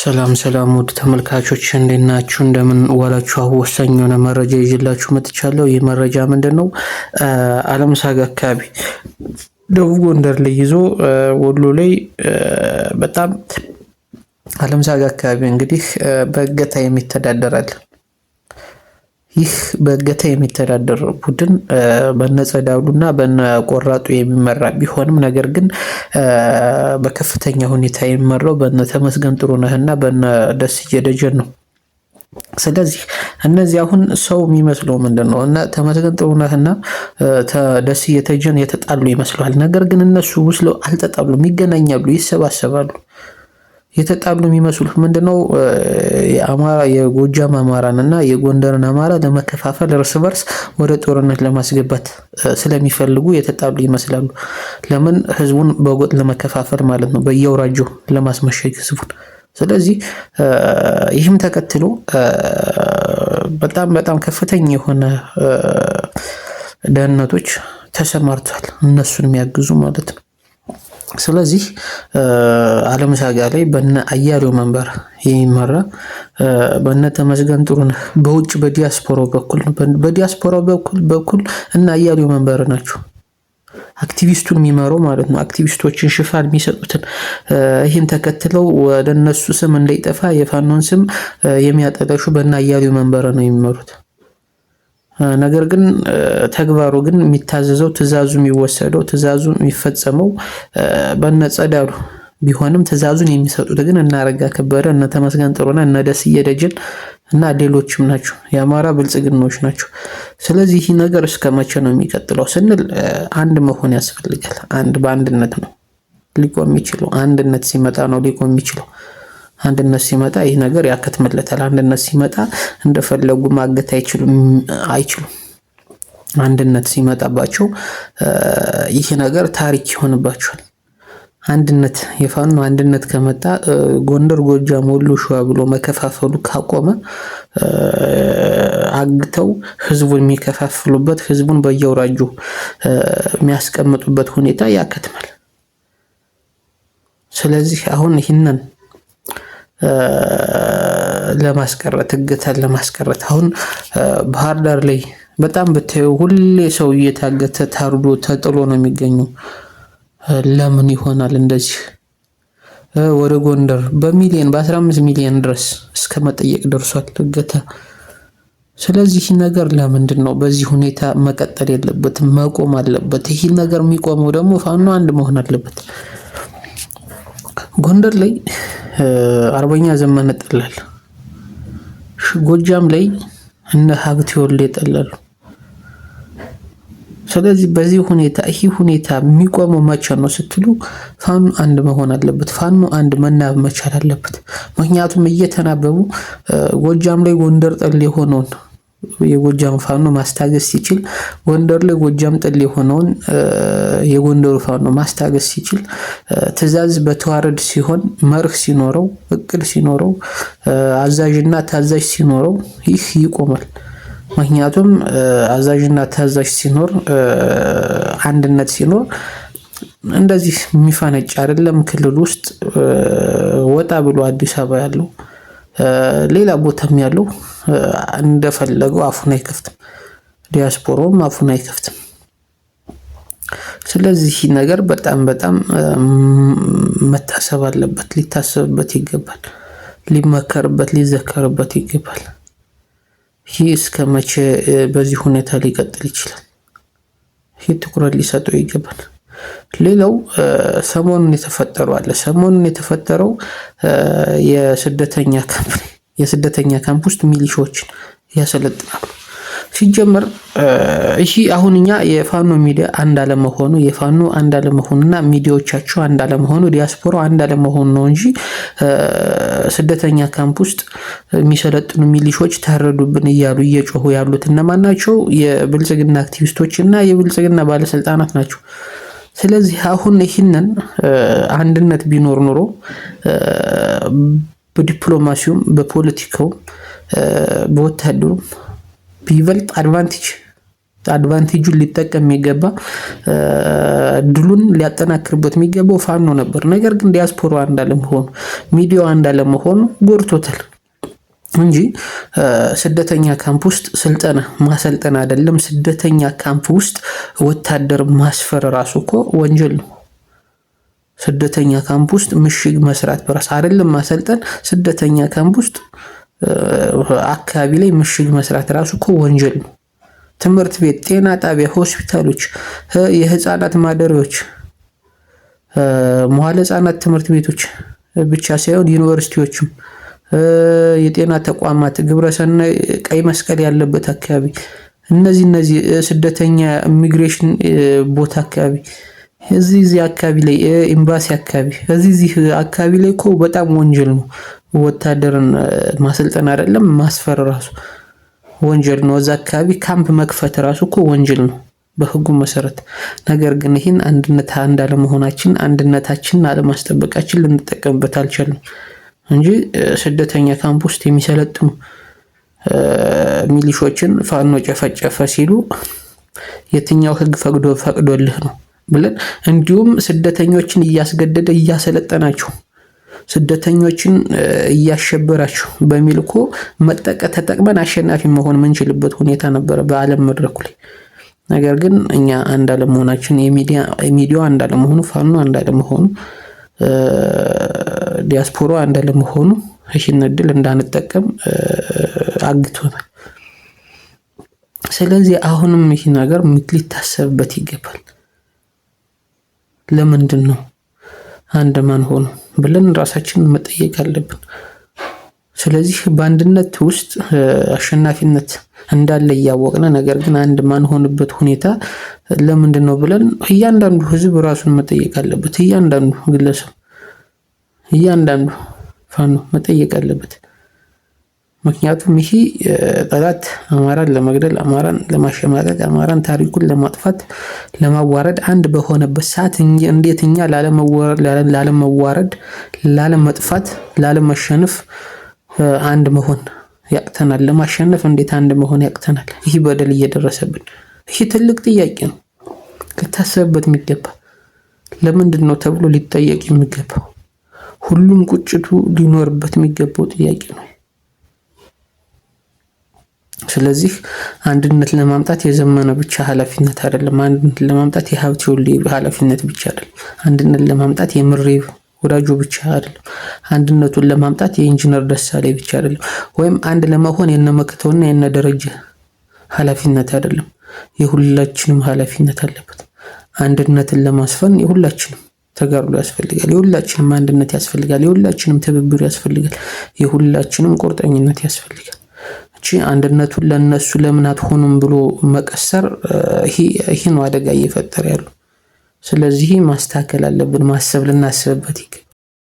ሰላም ሰላም ውድ ተመልካቾች እንዴት ናችሁ? እንደምን ዋላችሁ? ወሳኝ የሆነ መረጃ ይዤላችሁ መጥቻለሁ። ይህ መረጃ ምንድነው? አለም ሳጋ አካባቢ ደቡብ ጎንደር ላይ ይዞ ወሎ ላይ በጣም አለም ሳጋ አካባቢ እንግዲህ በእገታ የሚተዳደራል። ይህ በእገታ የሚተዳደር ቡድን በነጸዳሉና በነቆራጡ የሚመራ ቢሆንም ነገር ግን በከፍተኛ ሁኔታ የሚመራው በነተመስገን ጥሩነህና በነደስዬ ደጀን ነው። ስለዚህ እነዚህ አሁን ሰው የሚመስለው ምንድነው እና ተመስገን ጥሩነህና ደስዬ ደጀን የተጣሉ ይመስላል። ነገር ግን እነሱ ውስጥ አልተጣሉም፣ ይገናኛሉ፣ ይሰባሰባሉ። የተጣሉ የሚመስሉት ምንድነው የአማራ የጎጃም አማራን እና የጎንደርን አማራ ለመከፋፈል እርስ በርስ ወደ ጦርነት ለማስገባት ስለሚፈልጉ የተጣሉ ይመስላሉ። ለምን? ህዝቡን በጎጥ ለመከፋፈል ማለት ነው፣ በየአውራጃው ለማስመሸግ ህዝቡን። ስለዚህ ይህም ተከትሎ በጣም ከፍተኛ የሆነ ደህንነቶች ተሰማርቷል፣ እነሱን የሚያግዙ ማለት ነው። ስለዚህ አለም ሳጋ ላይ በነ አያሌው መንበር የሚመራ በነ ተመስገን ጥሩነህ በውጭ በዲያስፖራው በኩል እና አያሌው መንበር ናቸው አክቲቪስቱን የሚመራው ማለት ነው። አክቲቪስቶችን ሽፋን የሚሰጡትን ይህን ተከትለው ወደ እነሱ ስም እንዳይጠፋ የፋኖን ስም የሚያጠለሹ በነ አያሌው መንበር ነው የሚመሩት። ነገር ግን ተግባሩ ግን የሚታዘዘው ትእዛዙ የሚወሰደው ትእዛዙ የሚፈጸመው በነጸዳሉ ቢሆንም ትእዛዙን የሚሰጡት ግን እነ አረጋ ከበደ፣ እነ ተመስገን ጥሩነህ፣ እነ ደስዬ ደጀን እና ሌሎችም ናቸው፣ የአማራ ብልጽግናዎች ናቸው። ስለዚህ ይህ ነገር እስከ መቼ ነው የሚቀጥለው ስንል አንድ መሆን ያስፈልጋል። አንድ በአንድነት ነው ሊቆም የሚችለው። አንድነት ሲመጣ ነው ሊቆም የሚችለው። አንድነት ሲመጣ ይህ ነገር ያከትምለታል። አንድነት ሲመጣ እንደፈለጉ ማገት አይችሉም። አንድነት ሲመጣባቸው ይህ ነገር ታሪክ ይሆንባቸዋል። አንድነት የፋኖ አንድነት ከመጣ ጎንደር፣ ጎጃም፣ ወሎ፣ ሸዋ ብሎ መከፋፈሉ ካቆመ አግተው ህዝቡን የሚከፋፍሉበት ህዝቡን በየአውራጁ የሚያስቀምጡበት ሁኔታ ያከትማል። ስለዚህ አሁን ይህንን ለማስቀረት እገታን ለማስቀረት አሁን ባህር ዳር ላይ በጣም ብታዩ ሁሌ ሰው እየታገተ ታርዶ ተጥሎ ነው የሚገኘው። ለምን ይሆናል እንደዚህ? ወደ ጎንደር በሚሊዮን በ15 ሚሊዮን ድረስ እስከ መጠየቅ ደርሷል እገታ። ስለዚህ ነገር ለምንድን ነው በዚህ ሁኔታ መቀጠል የለበትም፣ መቆም አለበት። ይህ ነገር የሚቆመው ደግሞ ፋኖ አንድ መሆን አለበት። ጎንደር ላይ አርበኛ ዘመነ ጠላል፣ ጎጃም ላይ እነ ሀብቴ ወልዴ ጠላሉ። ስለዚህ በዚህ ሁኔታ ይህ ሁኔታ የሚቆመው መቼ ነው ስትሉ ፋኖ አንድ መሆን አለበት። ፋኖ አንድ መናበብ መቻል አለበት። ምክንያቱም እየተናበቡ ጎጃም ላይ ጎንደር ጠል የሆነውን የጎጃም ፋኖ ማስታገስ ሲችል፣ ጎንደር ላይ ጎጃም ጠል የሆነውን የጎንደሩ ፋኖ ማስታገስ ሲችል፣ ትዕዛዝ በተዋረድ ሲሆን፣ መርህ ሲኖረው፣ እቅድ ሲኖረው፣ አዛዥና ታዛዥ ሲኖረው ይህ ይቆማል። ምክንያቱም አዛዥና ታዛዥ ሲኖር፣ አንድነት ሲኖር እንደዚህ የሚፈነጭ አይደለም። ክልል ውስጥ ወጣ ብሎ አዲስ አበባ ያለው ሌላ ቦታም ያለው እንደፈለገው አፉን አይከፍትም። ዲያስፖራውም አፉን አይከፍትም። ስለዚህ ነገር በጣም መታሰብ አለበት፣ ሊታሰብበት ይገባል፣ ሊመከርበት ሊዘከርበት ይገባል። ይህ እስከ መቼ በዚህ ሁኔታ ሊቀጥል ይችላል? ይህ ትኩረት ሊሰጠው ይገባል። ሌላው ሰሞኑን የተፈጠረው የስደተኛ ካምፕ ውስጥ ሚሊሻዎችን ያሰለጥናሉ። ሲጀመር እሺ አሁን እኛ የፋኖ ሚዲያ አንድ አለመሆኑ የፋኖ አንድ አለመሆኑና ሚዲያዎቻቸው አንድ አለመሆኑ ዲያስፖራ አንድ አለመሆኑ ነው እንጂ ስደተኛ ካምፕ ውስጥ የሚሰለጥኑ ሚሊሾች ታረዱብን እያሉ እየጮሁ ያሉት እነማን ናቸው? የብልጽግና አክቲቪስቶች እና የብልጽግና ባለስልጣናት ናቸው። ስለዚህ አሁን ይህንን አንድነት ቢኖር ኖሮ በዲፕሎማሲውም በፖለቲካውም በወታደሩም ቢበልጥ አድቫንቴጅ አድቫንቴጁን ሊጠቀም የሚገባ ድሉን ሊያጠናክርበት የሚገባው ፋኖ ነበር። ነገር ግን ዲያስፖራ እንዳለመሆኑ ሚዲያው እንዳለመሆኑ ጎርቶታል እንጂ ስደተኛ ካምፕ ውስጥ ስልጠና ማሰልጠን አይደለም፣ ስደተኛ ካምፕ ውስጥ ወታደር ማስፈር ራሱ እኮ ወንጀል ነው። ስደተኛ ካምፕ ውስጥ ምሽግ መስራት በራስ አይደለም ማሰልጠን፣ ስደተኛ ካምፕ ውስጥ አካባቢ ላይ ምሽግ መስራት ራሱ እኮ ወንጀል ነው። ትምህርት ቤት፣ ጤና ጣቢያ፣ ሆስፒታሎች፣ የህፃናት ማደሪያዎች፣ መዋለ ህፃናት ትምህርት ቤቶች ብቻ ሳይሆን ዩኒቨርሲቲዎችም፣ የጤና ተቋማት፣ ግብረሰናይ፣ ቀይ መስቀል ያለበት አካባቢ፣ እነዚህ ስደተኛ ኢሚግሬሽን ቦታ አካባቢ፣ እዚህ አካባቢ ላይ ኤምባሲ አካባቢ፣ እዚህ አካባቢ ላይ እኮ በጣም ወንጀል ነው። ወታደርን ማሰልጠን አይደለም ማስፈር ራሱ ወንጀል ነው። እዛ አካባቢ ካምፕ መክፈት ራሱ እኮ ወንጀል ነው በህጉ መሰረት። ነገር ግን ይህን አንድነታችንን አለማስጠበቃችን ልንጠቀምበት አልቻልንም እንጂ ስደተኛ ካምፕ ውስጥ የሚሰለጥኑ ሚሊሾችን ፋኖ ጨፈጨፈ ሲሉ የትኛው ህግ ፈቅዶልህ ነው ብለን እንዲሁም ስደተኞችን እያስገደደ እያሰለጠናቸው ስደተኞችን እያሸበራቸው በሚል እኮ ተጠቅመን አሸናፊ መሆን የምንችልበት ሁኔታ ነበረ በዓለም መድረኩ ላይ። ነገር ግን እኛ አንድ አለመሆናችን የሚዲያው አንድ አለመሆኑ፣ ፋኖ አንድ አለመሆኑ፣ ዲያስፖራ አንድ አለመሆኑ ይህን እድል እንዳንጠቀም አግቶናል። ስለዚህ አሁንም ይህ ነገር ሊታሰብበት ይገባል። ለምንድን ነው አንድ ማን ሆኖ ብለን ራሳችንን መጠየቅ አለብን። ስለዚህ በአንድነት ውስጥ አሸናፊነት እንዳለ እያወቅነ ነገር ግን አንድ ማን ሆንበት ሁኔታ ለምንድን ነው ብለን እያንዳንዱ ህዝብ ራሱን መጠየቅ አለበት። እያንዳንዱ ግለሰብ፣ እያንዳንዱ ፋኖ መጠየቅ አለበት። ምክንያቱም ይሄ ጠላት አማራን ለመግደል፣ አማራን ለማሸማቀቅ፣ አማራን ታሪኩን ለማጥፋት፣ ለማዋረድ አንድ በሆነበት ሰዓት እንዴት እኛ ላለመዋረድ፣ ላለመጥፋት፣ ላለመሸነፍ አንድ መሆን ያቅተናል? ለማሸነፍ እንዴት አንድ መሆን ያቅተናል? ይህ በደል እየደረሰብን ይህ ትልቅ ጥያቄ ነው፣ ሊታሰብበት የሚገባ ለምንድን ነው ተብሎ ሊጠየቅ የሚገባው ሁሉም ቁጭቱ ሊኖርበት የሚገባው ጥያቄ ነው። ስለዚህ አንድነት ለማምጣት የዘመነ ብቻ ኃላፊነት አይደለም። አንድነት ለማምጣት የሀብቴ ወልዴ ኃላፊነት ብቻ አይደለም። አንድነት ለማምጣት የምሬ ወዳጆ ብቻ አይደለም። አንድነቱን ለማምጣት የኢንጂነር ደሳሌ ብቻ አይደለም። ወይም አንድ ለመሆን የነመክተውና የነደረጀ ኃላፊነት አይደለም። የሁላችንም ኃላፊነት አለበት። አንድነትን ለማስፈን የሁላችንም ተጋድሎ ያስፈልጋል። የሁላችንም አንድነት ያስፈልጋል። የሁላችንም ትብብር ያስፈልጋል። የሁላችንም ቁርጠኝነት ያስፈልጋል። አንድነቱን ለነሱ ለምን አትሆኑም ብሎ መቀሰር ይሄ ነው አደጋ እየፈጠረ ያለው። ስለዚህ ማስተካከል አለብን። ማሰብ ልናስብበት ይገባል።